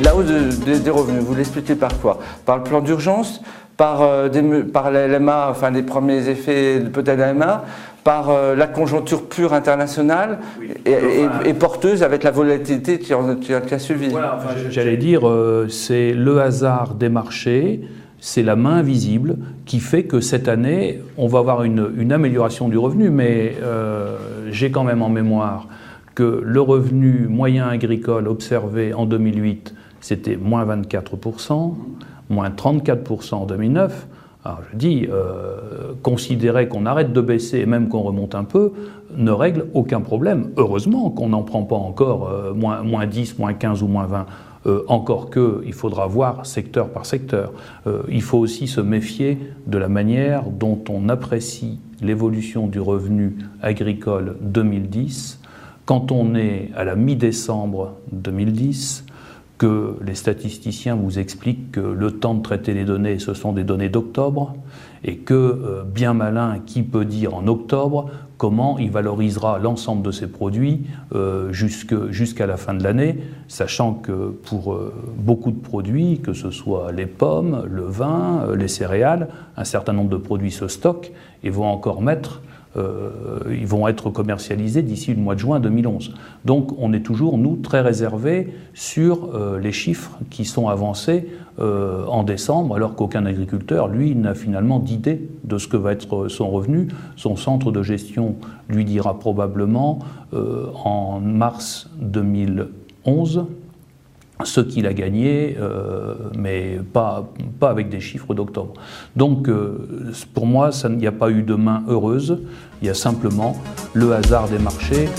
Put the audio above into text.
La hausse des revenus, vous l'expliquez par quoi? Par le plan d'urgence, par la LMA, enfin les premiers effets peut-être de la LMA, par la conjoncture pure internationale et porteuse avec la volatilité qui a suivi. Voilà, enfin, j'allais dire, c'est le hasard des marchés, c'est la main invisible qui fait que cette année, on va avoir une amélioration du revenu, mais j'ai quand même en mémoire que le revenu moyen agricole observé en 2008, c'était moins 24%, moins 34% en 2009. Alors je dis, considérer qu'on arrête de baisser et même qu'on remonte un peu ne règle aucun problème. Heureusement qu'on n'en prend pas encore moins 10, moins 15 ou moins 20. Encore qu'il faudra voir secteur par secteur. Il faut aussi se méfier de la manière dont on apprécie l'évolution du revenu agricole 2010 quand on est à la mi-décembre 2010, que les statisticiens vous expliquent que le temps de traiter les données, ce sont des données d'octobre, et que, bien malin, qui peut dire en octobre comment il valorisera l'ensemble de ses produits jusqu'à la fin de l'année, sachant que pour beaucoup de produits, que ce soit les pommes, le vin, les céréales, un certain nombre de produits se stockent et vont encore ils vont être commercialisés d'ici le mois de juin 2011. Donc on est toujours, nous, très réservés sur les chiffres qui sont avancés en décembre, alors qu'aucun agriculteur, lui, n'a finalement d'idée de ce que va être son revenu. Son centre de gestion lui dira probablement en mars 2011 ce qu'il a gagné, mais pas avec des chiffres d'octobre. Donc, pour moi, il n'y a pas eu de main heureuse, il y a simplement le hasard des marchés